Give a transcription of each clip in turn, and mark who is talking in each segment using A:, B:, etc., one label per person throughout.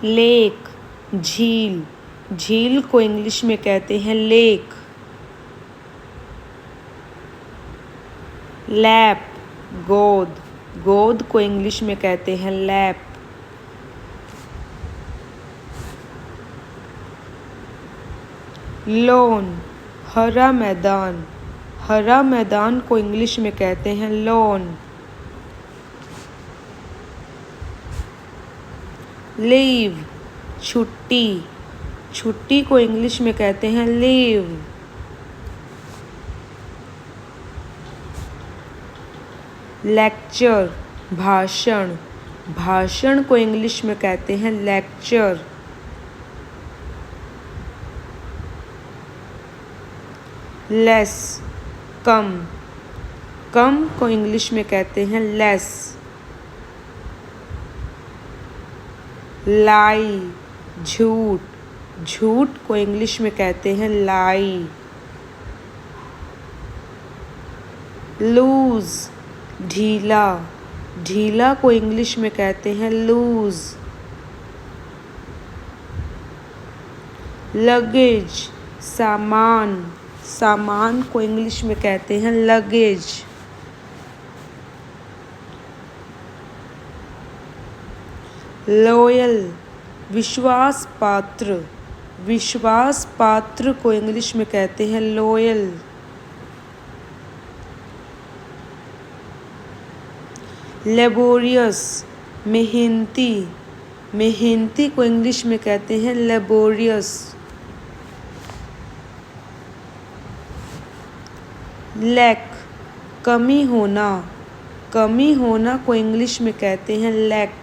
A: Lake झील, झील को इंग्लिश में कहते हैं लेक। लैप गोद, गोद को इंग्लिश में कहते हैं लैप। लॉन हरा मैदान, हरा मैदान को इंग्लिश में कहते हैं लॉन। लीव छुट्टी, छुट्टी को इंग्लिश में कहते हैं लीव। लेक्चर भाषण, भाषण को इंग्लिश में कहते हैं लेक्चर। लेस कम, कम को इंग्लिश में कहते हैं लेस। लाई झूठ, झूठ को इंग्लिश में कहते हैं लाई। लूज ढीला, ढीला को इंग्लिश में कहते हैं लूज। लगेज सामान, सामान को इंग्लिश में कहते हैं लगेज। लॉयल विश्वास पात्र, विश्वास पात्र को इंग्लिश में कहते हैं लॉयल। लेबोरियस मेहनती, मेहनती को इंग्लिश में कहते हैं लेबोरियस। लैक कमी होना, कमी होना को इंग्लिश में कहते हैं लैक।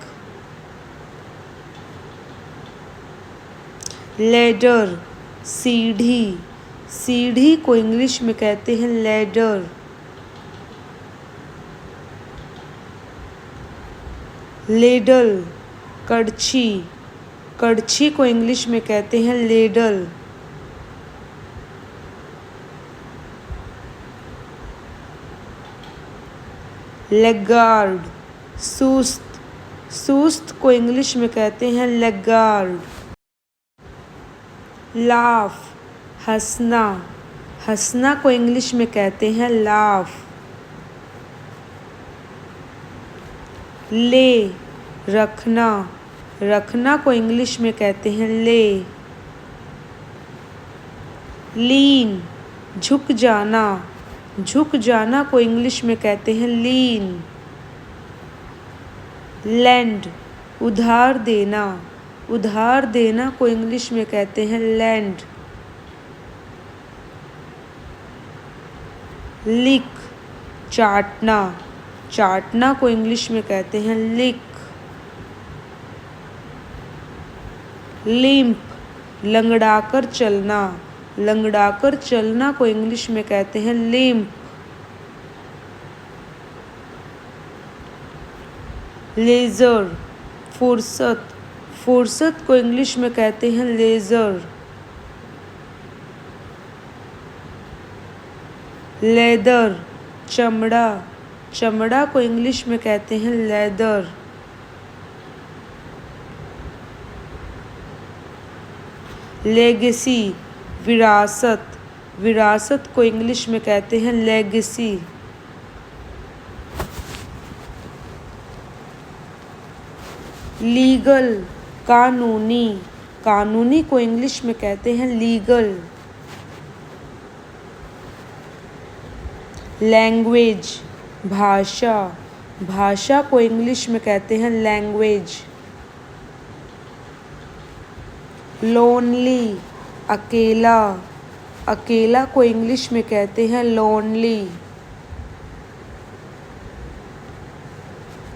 A: लैडर सीढ़ी, सीढ़ी को इंग्लिश में कहते हैं लैडर। लेडल कड़छी, कड़छी को इंग्लिश में कहते हैं लेडल। लेगार्ड सुस्त, सुस्त को इंग्लिश में कहते हैं लेगार्ड। लाफ हंसना, हंसना को इंग्लिश में कहते हैं लाफ। ले रखना, रखना को इंग्लिश में कहते हैं ले। लीन झुक जाना, झुक जाना को इंग्लिश में कहते हैं लीन। लैंड उधार देना, उधार देना को इंग्लिश में कहते हैं लैंड। लिक चाटना, चाटना को इंग्लिश में कहते हैं लिक। लिम्प लंगड़ाकर चलना, लंगड़ाकर चलना को इंग्लिश में कहते हैं लिम्प। लेज़र फुर्सत, फुर्सत को इंग्लिश में कहते हैं लेज़र। लेदर चमड़ा, चमड़ा को इंग्लिश में कहते हैं लेदर। लेगेसी विरासत, विरासत को इंग्लिश में कहते हैं लेगेसी। लीगल कानूनी, कानूनी को इंग्लिश में कहते हैं लीगल। लैंग्वेज भाषा, भाषा को इंग्लिश में कहते हैं लैंग्वेज। लोनली अकेला, अकेला को इंग्लिश में कहते हैं लोनली।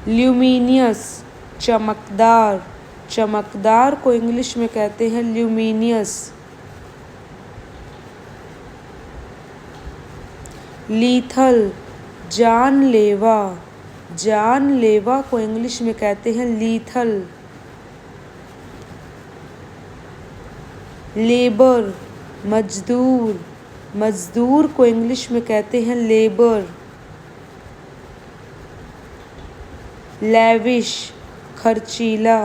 A: ल्यूमिनियस चमकदार, चमकदार को इंग्लिश में कहते हैं ल्यूमिनियस। लीथल जानलेवा, जानलेवा को इंग्लिश में कहते हैं लीथल। लेबर मजदूर, मजदूर को इंग्लिश में कहते हैं लेबर। लैविश खर्चीला,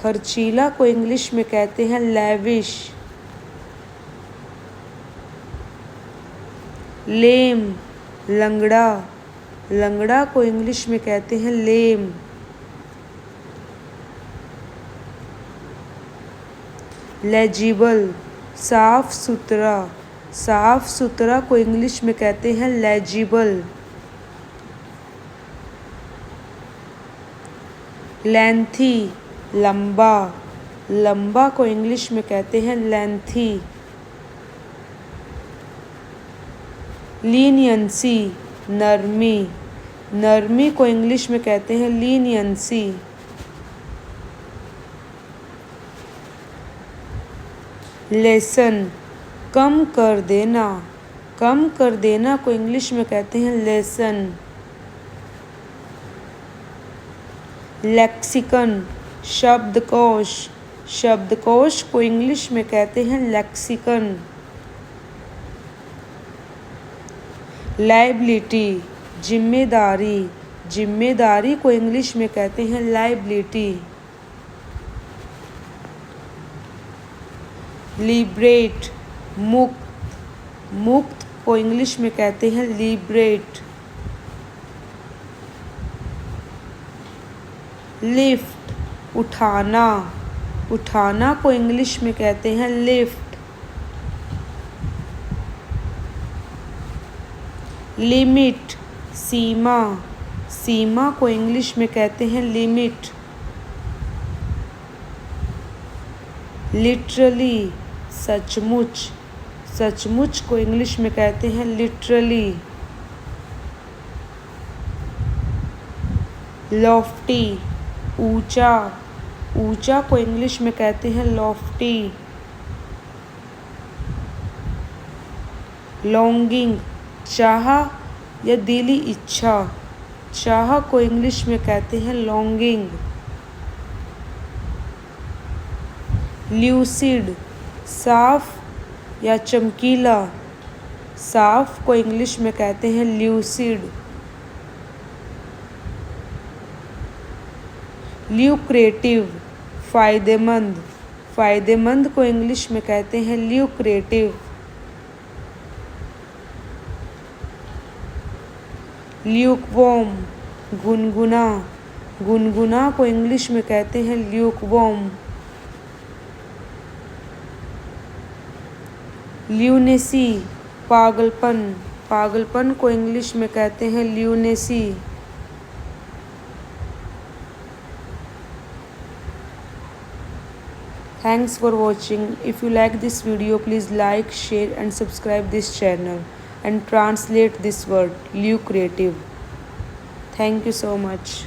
A: खर्चीला को इंग्लिश में कहते हैं लैविश। लेम, लंगड़ा, लंगड़ा को इंग्लिश में कहते हैं लेम। लेजिबल, साफ सुथरा, साफ सुथरा को इंग्लिश में कहते हैं लेजिबल। लेंथी, लंबा, लंबा को इंग्लिश में कहते हैं लेंथी। लीनियंसी, नरमी, नरमी को इंग्लिश में कहते हैं लीनियंसी। लेसन, कम कर देना, कम कर देना को इंग्लिश में कहते हैं लेसन। लेक्सिकन, शब्दकोश, शब्दकोश को इंग्लिश में कहते हैं लेक्सिकन। लायबिलिटी, जिम्मेदारी, जिम्मेदारी को इंग्लिश में कहते हैं लायबिलिटी। लिबरेट, मुक्त, मुक्त को इंग्लिश में कहते हैं लिबरेट। लिफ्ट, उठाना, उठाना को इंग्लिश में कहते हैं लिफ्ट। लिमिट, सीमा, सीमा को इंग्लिश में कहते हैं लिमिट। लिटरली, सचमुच, सचमुच को इंग्लिश में कहते हैं लिटरली। लॉफ्टी, ऊंचा, ऊंचा को इंग्लिश में कहते हैं लॉफ्टी। लॉन्गिंग, चाह या दिली इच्छा, चाह को इंग्लिश में कहते हैं लॉन्गिंग। ल्यूसिड, साफ या चमकीला, साफ को इंग्लिश में कहते हैं ल्यूसिड। ल्यूक्रेटिव, फ़ायदेमंद, फ़ायदेमंद को इंग्लिश में कहते हैं ल्यूक्रेटिव। ल्यूकवॉर्म, गुनगुना, गुनगुना को इंग्लिश में कहते हैं ल्यूकवॉर्म। ल्यूनेसी, पागलपन, पागलपन को इंग्लिश में कहते हैं lunacy. Thanks for watching. If you like this video, please like, share and subscribe this channel and translate this word lucrative. Thank you so much.